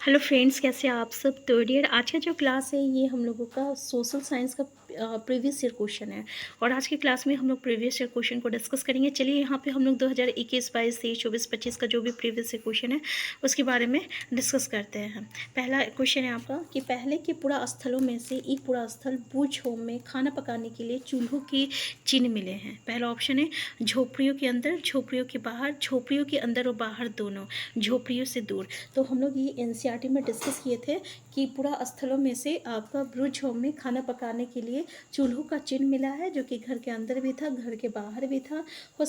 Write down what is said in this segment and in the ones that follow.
Hello friends, कैसे हैं आप सब। तो डियर, आज का जो क्लास है ये हम लोगों का सोशल साइंस का प्रीवियस ईयर क्वेश्चन है। और आज की क्लास में हम लोग प्रीवियस ईयर क्वेश्चन को डिस्कस करेंगे। चलिए यहाँ पे हम लोग 2021, 22, 23, 24, 25 का जो भी प्रीवियस ईयर क्वेश्चन है उसके बारे में डिस्कस करते हैं। पहला क्वेश्चन है आपका कि पहले के पुरा स्थलों में से एक पुरा स्थल बुझ होम में खाना पकाने के लिए चूल्हों के चिन्ह मिले हैं। पहला ऑप्शन है झोपड़ियों के अंदर, झोपड़ियों के बाहर, झोपड़ियों के अंदर और बाहर दोनों, झोपड़ियों से दूर। तो हम लोग ये एनसीईआरटी में डिस्कस किए थे कि पूरा स्थलों में से आपका ब्रुज होम में खाना पकाने के लिए चूल्हों का चिन्ह मिला है, जो कि घर के अंदर भी था, घर के बाहर भी था। और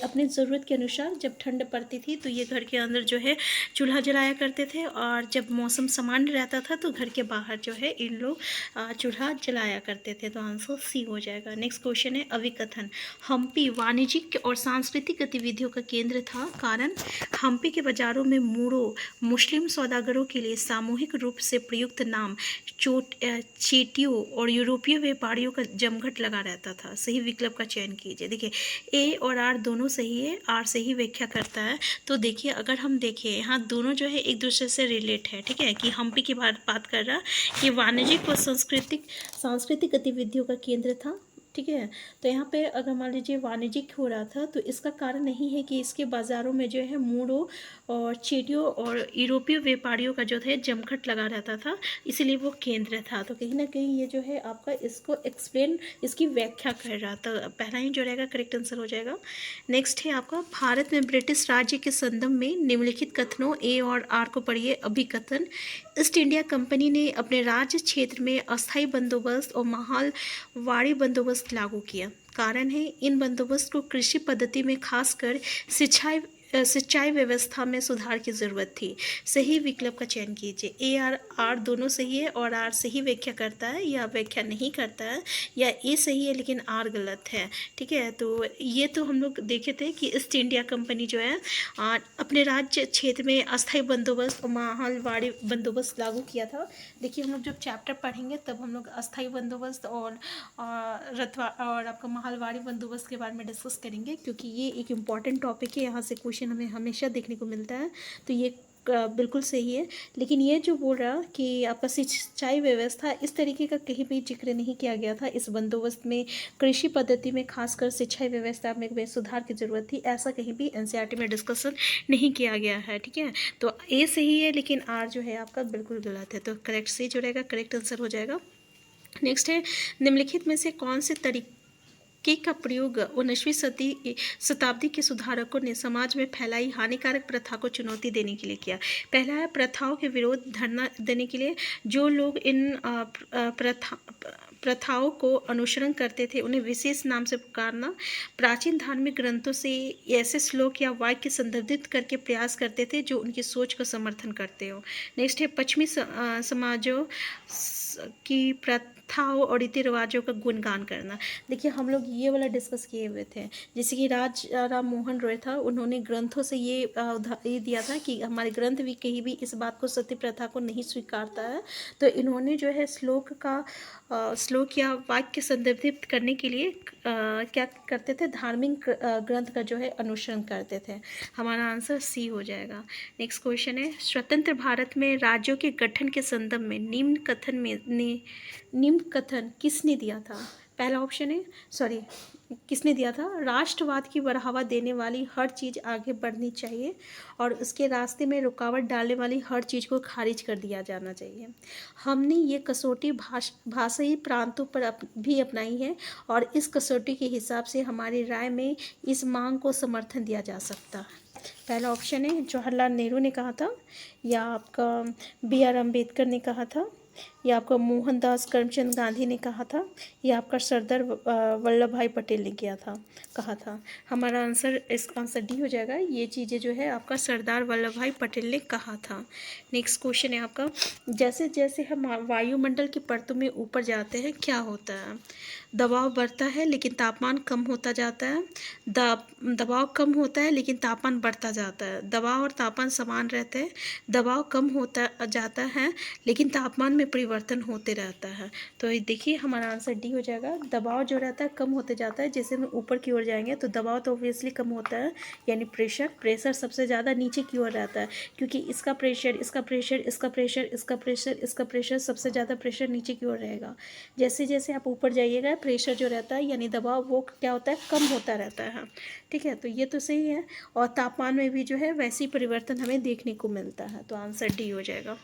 अपनी ज़रूरत के अनुसार जब ठंड पड़ती थी तो ये घर के अंदर जो है चूल्हा जलाया करते थे, और जब मौसम सामान्य रहता था तो घर के बाहर जो है इन लोग चूल्हा जलाया करते थे। तो आंसर सी हो जाएगा। नेक्स्ट क्वेश्चन है अभिकथन। हम्पी वाणिज्यिक और सांस्कृतिक गतिविधियों का केंद्र था। कारण हम्पी के बाजारों में मूढ़ों मुस्लिम सौदागरों के लिए सामूहिक रूप से प्रयुक्त नाम चेटियों और यूरोपीय व्यापारियों का जमघट लगा रहता था। सही विकल्प का चयन कीजिए। देखिए ए और आर दोनों सही है, आर सही व्याख्या करता है। तो देखिए अगर हम देखें यहाँ दोनों जो है एक दूसरे से रिलेट है, ठीक है, कि हम्पी की बात कर रहा कि वाणिज्यिक और सांस्कृतिक गतिविधियों का केंद्र था, ठीक है। तो यहाँ पे अगर मान लीजिए वाणिज्यिक हो रहा था तो इसका कारण नहीं है कि इसके बाज़ारों में जो है मूढ़ों और चेटियों और यूरोपीय व्यापारियों का जो है जमघट लगा रहता था, इसीलिए वो केंद्र था। तो कहीं ना कहीं ये जो है आपका इसको एक्सप्लेन, इसकी व्याख्या कर रहा था। पहला ही जो रहेगा करेक्ट आंसर हो जाएगा। नेक्स्ट है आपका भारत में ब्रिटिश राज्य के संदर्भ में निम्नलिखित कथनों ए और आर को पढ़िए। अभिकथन। ईस्ट इंडिया कंपनी ने अपने राज्य क्षेत्र में अस्थायी बंदोबस्त और माहौलवाड़ी बंदोबस्त लागू किया। कारण है इन बंदोबस्त को कृषि पद्धति में खासकर सिंचाई व्यवस्था में सुधार की जरूरत थी। सही विकल्प का चयन कीजिए। ए आर दोनों सही है, और आर सही व्याख्या करता है या व्याख्या नहीं करता है, या ए सही है लेकिन आर गलत है, ठीक है। तो ये तो हम लोग देखे थे कि ईस्ट इंडिया कंपनी जो है अपने राज्य क्षेत्र में अस्थायी बंदोबस्त और माहौलवाड़ी बंदोबस्त लागू किया था। देखिए हम लोग जब चैप्टर पढ़ेंगे तब हम लोग अस्थायी बंदोबस्त और रतवा और आपका माहौलवाड़ी बंदोबस्त के बारे में डिस्कस करेंगे, क्योंकि ये एक इम्पॉर्टेंट टॉपिक है। यहाँ से क्वेश्चन हमें हमेशा देखने को मिलता है, तो ये बिल्कुल सही है। लेकिन ये जो बोल रहा कि आपका सिंचाई व्यवस्था, इस तरीके का कहीं भी जिक्र नहीं किया गया था इस बंदोबस्त में। कृषि पद्धति में खासकर सिंचाई व्यवस्था में सुधार की जरूरत थी, ऐसा कहीं भी एनसीईआरटी में डिस्कशन नहीं किया गया है, ठीक है। तो ए सही है लेकिन आर जो है आपका बिल्कुल गलत है। तो करेक्ट सी जो रहेगा करेक्ट आंसर हो जाएगा। नेक्स्ट है निम्नलिखित में से कौन से तरीके का प्रयोग 19वीं शताब्दी के सुधारकों ने समाज में फैलाई हानिकारक प्रथा को चुनौती देने के लिए किया। पहला है प्रथाओं के विरोध धरना देने के लिए। जो लोग इन प्रथाओं को अनुसरण करते थे उन्हें विशेष नाम से पुकारना। प्राचीन धार्मिक ग्रंथों से ऐसे श्लोक या वाक्य संदर्भित करके प्रयास करते थे जो उनकी सोच का समर्थन करते हो। नेक्स्ट है पश्चिमी समाजों की प्रथाओं और रीति रिवाजों का गुणगान करना। देखिए हम लोग ये वाला डिस्कस किए हुए थे, जैसे कि राजा राम मोहन रॉय था, उन्होंने ग्रंथों से ये दिया था कि हमारे ग्रंथ भी कहीं भी इस बात को, सती प्रथा को नहीं स्वीकारता है। तो इन्होंने जो है श्लोक या वाक्य संदर्भित करने के लिए क्या करते थे, धार्मिक ग्रंथ का जो है अनुसरण करते थे। हमारा आंसर सी हो जाएगा। नेक्स्ट क्वेश्चन है स्वतंत्र भारत में राज्यों के गठन के संदर्भ में निम्न कथन किसने दिया था। पहला ऑप्शन है किसने दिया था, राष्ट्रवाद की बढ़ावा देने वाली हर चीज़ आगे बढ़नी चाहिए और उसके रास्ते में रुकावट डालने वाली हर चीज़ को खारिज कर दिया जाना चाहिए। हमने ये कसौटी भाषाई प्रांतों पर भी अपनाई है और इस कसौटी के हिसाब से हमारी राय में इस मांग को समर्थन दिया जा सकता है। पहला ऑप्शन है जवाहरलाल नेहरू ने कहा था, या आपका B.R. अम्बेडकर ने कहा था, या आपका मोहनदास करमचंद गांधी ने कहा था, या आपका सरदार वल्लभ भाई पटेल ने कहा था। हमारा आंसर, इसका आंसर डी हो जाएगा। ये चीज़ें जो है आपका सरदार वल्लभ भाई पटेल ने कहा था। नेक्स्ट क्वेश्चन है आपका जैसे जैसे हम वायुमंडल की परतों में ऊपर जाते हैं क्या होता है। दबाव बढ़ता है लेकिन तापमान कम होता जाता है। दबाव कम होता है लेकिन तापमान बढ़ता जाता है। दबाव और तापमान समान रहते हैं। दबाव कम होता जाता है लेकिन तापमान में परिवर्तन परिवर्तन होते रहता है। तो ये देखिए हमारा आंसर डी हो जाएगा। दबाव जो रहता है कम होते जाता है, जैसे हम ऊपर की ओर जाएंगे तो दबाव तो ऑब्वियसली कम होता है, यानी प्रेशर सबसे ज़्यादा नीचे की ओर रहता है, क्योंकि इसका प्रेशर, इसका प्रेशर, इसका प्रेशर, इसका प्रेशर, इसका प्रेशर, सबसे ज़्यादा प्रेशर नीचे की ओर रहेगा। जैसे जैसे आप ऊपर जाइएगा प्रेशर जो रहता है यानी दबाव वो क्या होता है, कम होता रहता है। ठीक है, तो ये तो सही है। और तापमान में भी जो है वैसी परिवर्तन हमें देखने को मिलता है, तो आंसर डी हो जाएगा।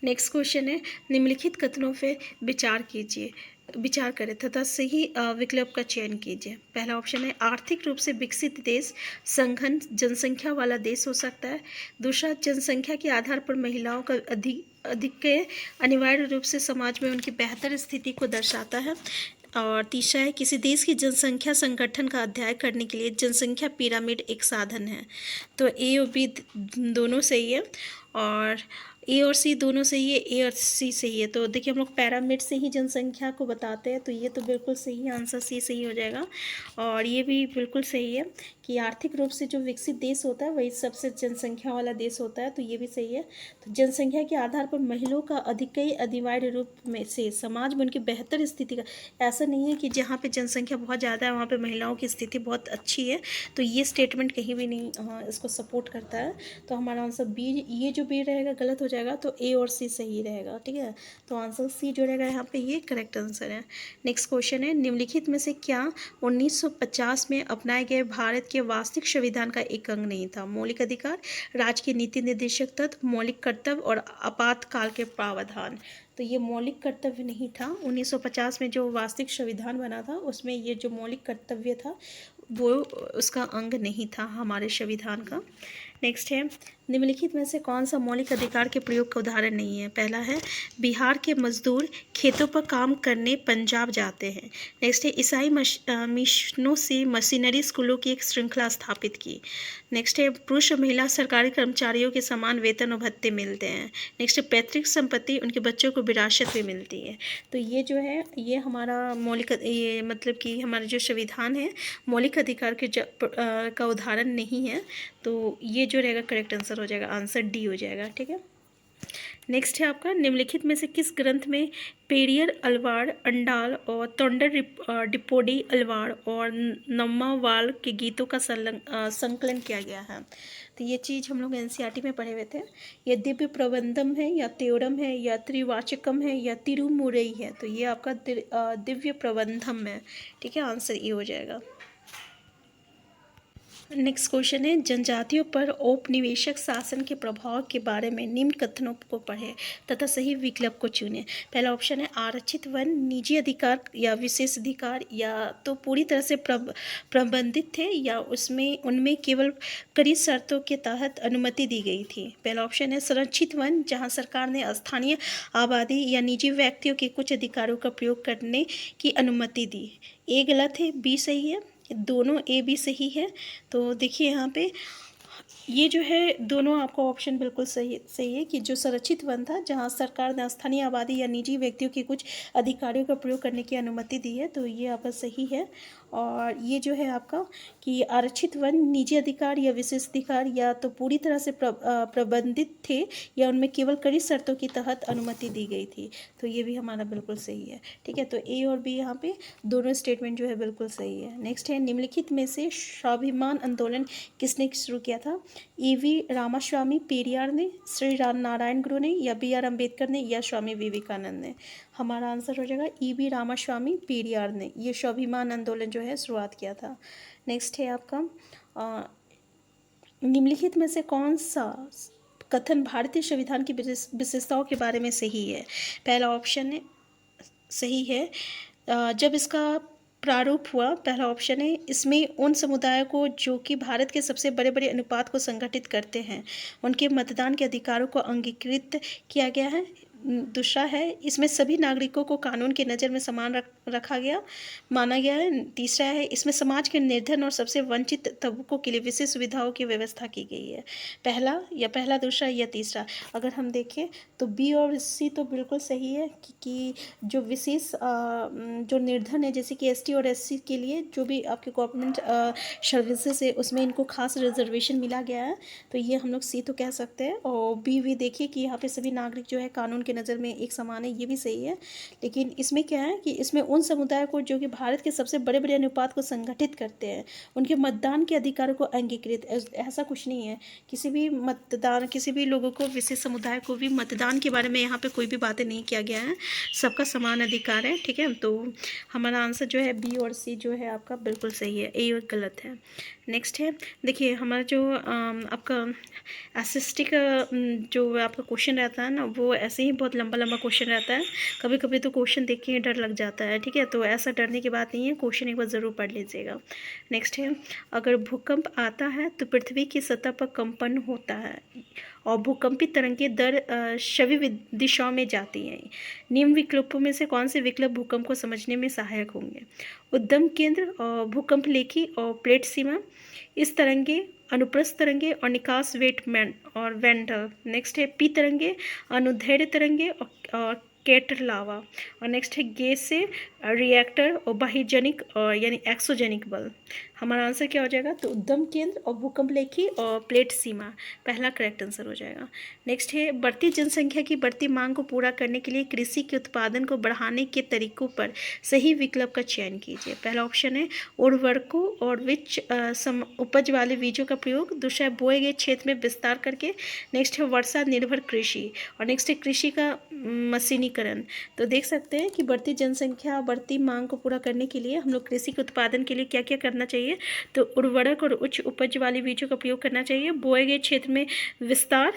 नेक्स्ट क्वेश्चन है, निम्नलिखित कथनों पे विचार करें तथा सही विकल्प का चयन कीजिए। पहला ऑप्शन है, आर्थिक रूप से विकसित देश सघन जनसंख्या वाला देश हो सकता है। दूसरा, जनसंख्या के आधार पर महिलाओं का अधिक अनिवार्य रूप से समाज में उनकी बेहतर स्थिति को दर्शाता है। और तीसरा है, किसी देश की जनसंख्या संगठन का अध्ययन करने के लिए जनसंख्या पिरामिड एक साधन है। तो ए और बी दोनों सही है, और ए और सी दोनों सही है, ए और सी सही है। तो देखिए हम लोग पैरामिड से ही जनसंख्या को बताते हैं, तो ये तो बिल्कुल सही है, आंसर सी सही हो जाएगा। और ये भी बिल्कुल सही है कि आर्थिक रूप से जो विकसित देश होता है वही सबसे जनसंख्या वाला देश होता है, तो ये भी सही है। तो जनसंख्या के आधार पर महिलाओं का अधिक अनिवार्य रूप में से समाज में उनकी बेहतर स्थिति का, ऐसा नहीं है कि जहाँ पे जनसंख्या बहुत ज़्यादा है वहाँ पे महिलाओं की स्थिति बहुत अच्छी है, तो ये स्टेटमेंट कहीं भी नहीं इसको सपोर्ट करता है। तो हमारा आंसर बी, ये जो बी रहेगा गलत हो जाएगा, तो ए और सी सही रहेगा। ठीक है, तो आंसर सी जो रहेगा यहाँ पे ये करेक्ट आंसर है। नेक्स्ट क्वेश्चन है, निम्नलिखित में से क्या 1950 में अपनाए गए भारत के वास्तविक संविधान का एक अंग नहीं था? मौलिक अधिकार, राज्य के नीति निर्देशक तत्व, मौलिक कर्तव्य और आपातकाल के प्रावधान। तो ये मौलिक कर्तव्य नहीं था। 1950 में जो वास्तविक संविधान बना था उसमें ये जो मौलिक कर्तव्य था वो उसका अंग नहीं था हमारे संविधान का। नेक्स्ट है, निम्नलिखित में से कौन सा मौलिक अधिकार के प्रयोग का उदाहरण नहीं है? पहला है, बिहार के मजदूर खेतों पर काम करने पंजाब जाते हैं। नेक्स्ट है, ईसाई मिशनों से मशीनरी स्कूलों की एक श्रृंखला स्थापित की। नेक्स्ट है, पुरुष और महिला सरकारी कर्मचारियों के समान वेतन और भत्ते मिलते हैं। नेक्स्ट है, पैतृक संपत्ति उनके बच्चों को विरासत में मिलती है। तो ये जो है ये हमारा मौलिक, ये मतलब कि हमारा जो संविधान है मौलिक अधिकार के का उदाहरण नहीं है, तो ये जो रहेगा करेक्ट आंसर हो जाएगा, आंसर डी हो जाएगा। ठीक है, नेक्स्ट है आपका, निम्नलिखित में से किस ग्रंथ में पेरियर अलवार अंडाल और तोंडर डिपोडी अलवार और नम्मावाल के गीतों का संकलन किया गया है? तो ये चीज़ हम लोग एनसीईआरटी में पढ़े हुए थे। ये दिव्य प्रबंधम है या त्योरम है या त्रिवाचकम है या तिरुमुरई है? तो ये आपका दिव्य प्रबंधम है। ठीक है, आंसर ये हो जाएगा। नेक्स्ट क्वेश्चन है, जनजातियों पर औपनिवेशिक शासन के प्रभाव के बारे में निम्न कथनों को पढ़ें तथा सही विकल्प को चुनें। पहला ऑप्शन है, आरक्षित वन निजी अधिकार या विशेष अधिकार या तो पूरी तरह से प्रबंधित थे या उनमें केवल कड़ी शर्तों के तहत अनुमति दी गई थी। पहला ऑप्शन है, संरक्षित वन जहाँ सरकार ने स्थानीय आबादी या निजी व्यक्तियों के कुछ अधिकारों का प्रयोग करने की अनुमति दी। ए गलत है, बी सही है, दोनों ए बी सही है। तो देखिए यहाँ पे ये जो है दोनों आपका ऑप्शन बिल्कुल सही है कि जो संरक्षित वन था जहाँ सरकार ने स्थानीय आबादी या निजी व्यक्तियों के कुछ अधिकारियों का प्रयोग करने की अनुमति दी है, तो ये आपका सही है। और ये जो है आपका कि आरक्षित वन निजी अधिकार या विशेष अधिकार या तो पूरी तरह से प्रबंधित थे या उनमें केवल कड़ी शर्तों के तहत अनुमति दी गई थी, तो ये भी हमारा बिल्कुल सही है। ठीक है, तो ए और बी यहाँ पे दोनों स्टेटमेंट जो है बिल्कुल सही है। नेक्स्ट है, निम्नलिखित में से स्वाभिमान आंदोलन किसने शुरू किया था? ईवी रामास्वामी पेरियार ने, श्री राम नारायण गुरु ने या बी आर अम्बेडकर ने या स्वामी विवेकानंद ने? हमारा आंसर हो जाएगा ईवी रामास्वामी पेरियार ने ये स्वाभिमान आंदोलन जो है शुरुआत किया था। नेक्स्ट है आपका, निम्नलिखित में से कौन सा कथन भारतीय संविधान की विशेषताओं के बारे में सही है? पहला ऑप्शन है सही है, जब इसका प्रारूप हुआ, पहला ऑप्शन है, इसमें उन समुदायों को जो कि भारत के सबसे बड़े बड़े अनुपात को संगठित करते हैं उनके मतदान के अधिकारों को अंगीकृत किया गया है। दूसरा है इसमें सभी नागरिकों को कानून की नज़र में समान रखा गया माना गया है। तीसरा है इसमें समाज के निर्धन और सबसे वंचित तबकों के लिए विशेष सुविधाओं की व्यवस्था की गई है। पहला दूसरा या तीसरा, अगर हम देखें तो बी और सी तो बिल्कुल सही है कि जो विशेष जो निर्धन है जैसे कि एसटी और एससी के लिए जो भी आपके गवर्नमेंट सर्विसेज है उसमें इनको खास रिजर्वेशन मिला गया है, तो ये हम लोग सी तो कह सकते हैं। और बी भी देखिए कि यहाँ पे सभी नागरिक जो है कानून के नज़र में एक समान है, ये भी सही है। लेकिन इसमें क्या है कि इसमें उन समुदाय को जो कि भारत के सबसे बड़े बड़े अनुपात को संगठित करते हैं उनके मतदान के अधिकारों को अंगीकृत, ऐसा कुछ नहीं है। किसी भी लोगों को विशेष समुदाय को भी मतदान के बारे में यहाँ पे कोई भी बातें नहीं किया गया है, सबका समान अधिकार है। ठीक है, तो हमारा आंसर जो है बी और सी जो है आपका बिल्कुल सही है, ए गलत है। नेक्स्ट है देखिए हमारा जो आपका एसएसटी का जो आपका क्वेश्चन रहता है ना, वो ऐसे ही बहुत लंबा लंबा क्वेश्चन रहता है। कभी कभी तो क्वेश्चन देख के ही डर लग जाता है। ठीक है, तो ऐसा डरने की बात नहीं है, क्वेश्चन एक बार ज़रूर पढ़ लीजिएगा। नेक्स्ट है अगर भूकंप आता है तो पृथ्वी की सतह पर कंपन होता है और भूकंपी तरंगें दर सभी दिशाओं में जाती हैं। निम्न विकल्पों में से कौन से विकल्प भूकंप को समझने में सहायक होंगे? उद्गम केंद्र और भूकंप लेखी और प्लेट सीमा, इस तरंगे, अनुप्रस्थ तरंगे और निकास वेटमैन और वेंडल। नेक्स्ट है पी तरंगे, अनुदैर्ध्य तरंगे और कैटर लावा। और नेक्स्ट है गैस से रिएक्टर और बाह्यजनिक और यानी एक्सोजेनिक बल। हमारा आंसर क्या हो जाएगा? तो उद्गम केंद्र और भूकंप लेखी और प्लेट सीमा पहला करेक्ट आंसर हो जाएगा। नेक्स्ट है बढ़ती जनसंख्या की बढ़ती मांग को पूरा करने के लिए कृषि के उत्पादन को बढ़ाने के तरीकों पर सही विकल्प का चयन कीजिए। पहला ऑप्शन है उर्वरकों और उपज वाले बीजों का प्रयोग। दूसरा है बोए गए क्षेत्र में विस्तार करके। नेक्स्ट है वर्षा निर्भर कृषि और नेक्स्ट है कृषि का मशीनीकरण। तो देख सकते हैं कि बढ़ती जनसंख्या बढ़ती मांग को पूरा करने के लिए हम लोग कृषि के उत्पादन के लिए क्या क्या करना चाहिए? तो उर्वरक और उच्च उपज वाले बीजों का प्रयोग करना चाहिए, बोए गए क्षेत्र में विस्तार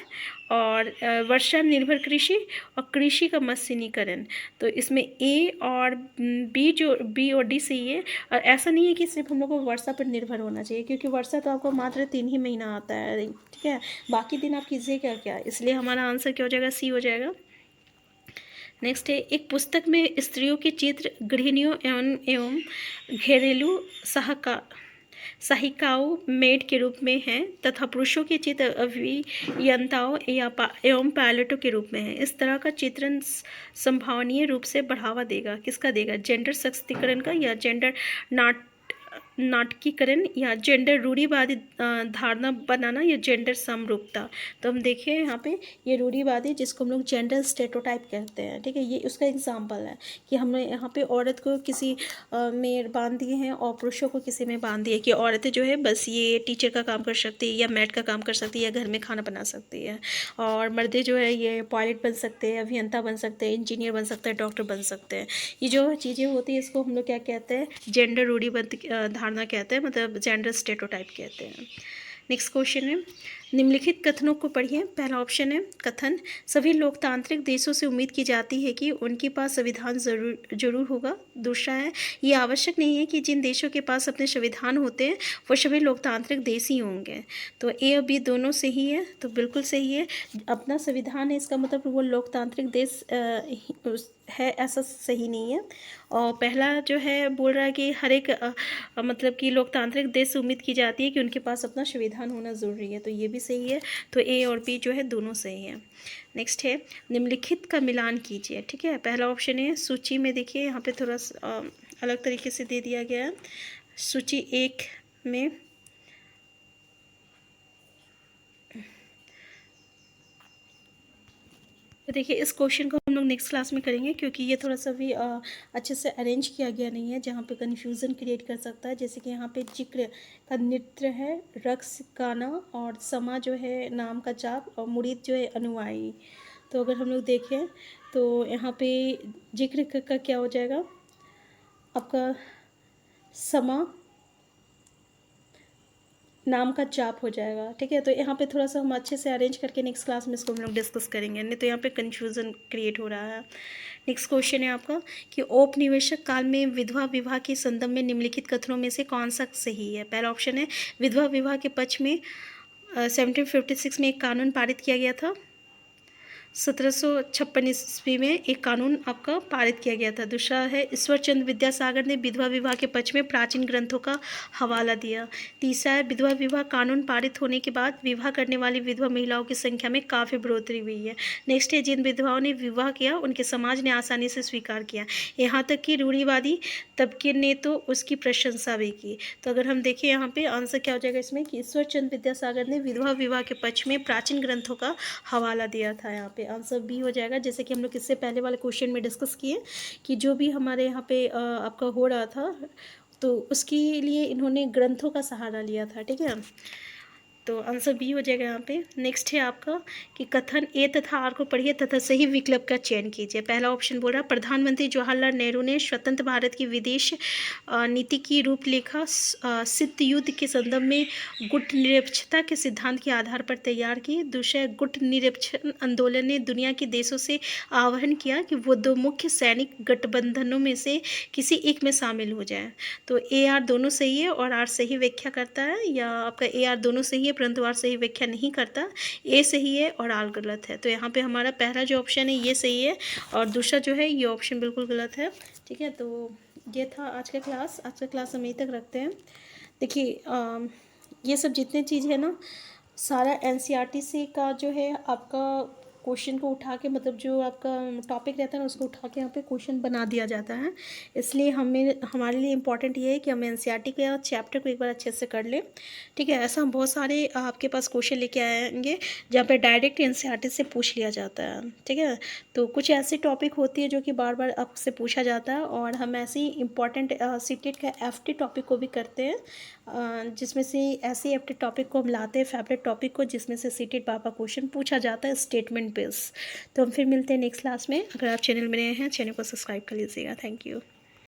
और वर्षा निर्भर कृषि और कृषि का मशीनीकरण। तो इसमें ए और बी और डी सही है। और ऐसा नहीं है कि सिर्फ हम लोग को वर्षा पर निर्भर होना चाहिए, क्योंकि वर्षा तो आपको मात्र 3 ही महीना आता है। ठीक है, बाकी दिन आप कीजिए क्या क्या, इसलिए हमारा आंसर क्या हो जाएगा? सी हो जाएगा। नेक्स्ट है एक पुस्तक में स्त्रियों के चित्र गृहिणियों एवं घरेलू सहायिकाओं मेड के रूप में हैं तथा पुरुषों के चित्र अभियंताओं एवं पायलटों के रूप में हैं। इस तरह का चित्रण संभावनीय रूप से बढ़ावा देगा, किसका देगा? जेंडर सशक्तिकरण का, या जेंडर नाटकीकरण, या जेंडर रूढ़िवादी धारणा बनाना, या जेंडर समरूपता। तो हम देखें यहाँ पे ये रूढ़िवादी जिसको हम लोग जेंडर स्टेरियोटाइप कहते हैं। ठीक है, ये उसका एग्जांपल है कि हमने यहाँ पे औरत को किसी में बांध दिए हैं और पुरुषों को किसी में बांध दिए कि औरतें जो है बस ये टीचर का काम कर सकती है, या मैड का काम कर सकती है, या घर में खाना बना सकती है, और मर्दे जो है ये पायलट बन सकते हैं, अभियंता बन सकते हैं, इंजीनियर बन सकते हैं, डॉक्टर बन सकते हैं। ये जो चीज़ें होती है इसको हम लोग क्या कहते हैं? जेंडर रूढ़िबद्ध धारणा कहते हैं, मतलब जेंडर स्टेरियोटाइप कहते हैं। नेक्स्ट क्वेश्चन है निम्नलिखित कथनों को पढ़िए। पहला ऑप्शन है कथन सभी लोकतांत्रिक देशों से उम्मीद की जाती है कि उनके पास संविधान जरूर होगा। दूसरा है ये आवश्यक नहीं है कि जिन देशों के पास अपने संविधान होते हैं वो सभी लोकतांत्रिक देश ही होंगे। तो ए और बी दोनों सही है, तो बिल्कुल सही है। अपना संविधान है इसका मतलब वो लोकतांत्रिक देश है, ऐसा सही नहीं है। और पहला जो है बोल रहा है कि हर एक मतलब कि लोकतांत्रिक देश से उम्मीद की जाती है कि उनके पास अपना संविधान होना ज़रूरी है, तो ये भी सही है। तो ए और बी जो है दोनों सही है। नेक्स्ट है निम्नलिखित का मिलान कीजिए। ठीक है, पहला ऑप्शन है सूची में देखिए यहाँ पे थोड़ा अलग तरीके से दे दिया गया है। सूची 1 में तो देखिए इस क्वेश्चन को हम लोग नेक्स्ट क्लास में करेंगे, क्योंकि ये थोड़ा सा भी अच्छे से अरेंज किया गया नहीं है जहाँ पे कन्फ्यूज़न क्रिएट कर सकता है। जैसे कि यहाँ पे जिक्र का नृत्य है, रक्स गाना, और समा जो है नाम का जाप, और मुरीद जो है अनुयायी। तो अगर हम लोग देखें तो यहाँ पे जिक्र का क्या हो जाएगा आपका? समा नाम का जाप हो जाएगा। ठीक है, तो यहाँ पे थोड़ा सा हम अच्छे से अरेंज करके नेक्स्ट क्लास में इसको हम लोग डिस्कस करेंगे, नहीं तो यहाँ पे कन्फ्यूज़न क्रिएट हो रहा है। नेक्स्ट क्वेश्चन है आपका कि औपनिवेशिक काल में विधवा विवाह के संदर्भ में निम्नलिखित कथनों में से कौन सा सही है? पहला ऑप्शन है विधवा विवाह के पक्ष में 1756 में एक कानून पारित किया गया था। 1756 ईस्वी में एक कानून आपका पारित किया गया था। दूसरा है ईश्वर चंद्र विद्यासागर ने विधवा विवाह के पक्ष में प्राचीन ग्रंथों का हवाला दिया। तीसरा है विधवा विवाह कानून पारित होने के बाद विवाह करने वाली विधवा महिलाओं की संख्या में काफ़ी बढ़ोतरी हुई है। नेक्स्ट है जिन विधवाओं ने विवाह किया उनके समाज ने आसानी से स्वीकार किया, यहाँ तक कि रूढ़िवादी तबके ने तो उसकी प्रशंसा भी की। तो अगर हम देखें यहाँ पे आंसर क्या हो जाएगा इसमें कि ईश्वर चंद्र विद्यासागर ने विधवा विवाह के पक्ष में प्राचीन ग्रंथों का हवाला दिया था। यहाँ पे आंसर बी हो जाएगा। जैसे कि हम लोग इससे पहले वाले क्वेश्चन में डिस्कस किए कि जो भी हमारे यहाँ पे आपका हो रहा था तो उसके लिए इन्होंने ग्रंथों का सहारा लिया था। ठीक है, तो आंसर बी हो जाएगा यहाँ पे। नेक्स्ट है आपका कि कथन ए तथा आर को पढ़िए तथा सही विकल्प का चयन कीजिए। पहला ऑप्शन बोल रहा है प्रधानमंत्री जवाहरलाल नेहरू ने स्वतंत्र भारत की विदेश नीति की रूपरेखा शीत युद्ध के संदर्भ में गुट निरपेक्षता के सिद्धांत के आधार पर तैयार की। दूसरा, गुट निरपेक्ष आंदोलन ने दुनिया के देशों से आह्वान किया कि वो दो मुख्य सैनिक गठबंधनों में से किसी एक में शामिल हो जाए। तो ए आर दोनों सही है और आर सही व्याख्या करता है, या आपका ए आर दोनों सही है परंतु आर सही व्याख्या नहीं करता। ए सही है और आर गलत है। तो यहाँ पे हमारा पहला जो ऑप्शन है ये सही है और दूसरा जो है ये ऑप्शन बिल्कुल गलत है। ठीक है, तो ये था आज का क्लास। आज का क्लास हम यहीं तक रखते हैं। देखिए ये सब जितने चीज़ है ना सारा एनसीईआरटी से का जो है आपका क्वेश्चन को उठा के, मतलब जो आपका टॉपिक रहता है ना उसको उठा के यहाँ पे क्वेश्चन बना दिया जाता है। इसलिए हमारे लिए इम्पॉर्टेंट ये है कि हम एनसीईआरटी के चैप्टर को एक बार अच्छे से कर लें। ठीक है, ऐसा हम बहुत सारे आपके पास क्वेश्चन लेके आएंगे जहाँ पे डायरेक्ट एनसीईआरटी से पूछ लिया जाता है। ठीक है, तो कुछ ऐसी टॉपिक होती है जो कि बार बार आपसे पूछा जाता है और हम ऐसे ही इम्पॉर्टेंट सीटेट का एफटी टॉपिक को भी करते हैं, जिसमें से ऐसे एफटी टॉपिक को हम लाते हैं फेवरेट टॉपिक को जिसमें से सीटेट पापा क्वेश्चन पूछा जाता है स्टेटमेंट बेस। तो हम फिर मिलते हैं नेक्स्ट क्लास में। अगर आप चैनल में नए हैं चैनल को सब्सक्राइब कर लीजिएगा। Thank you.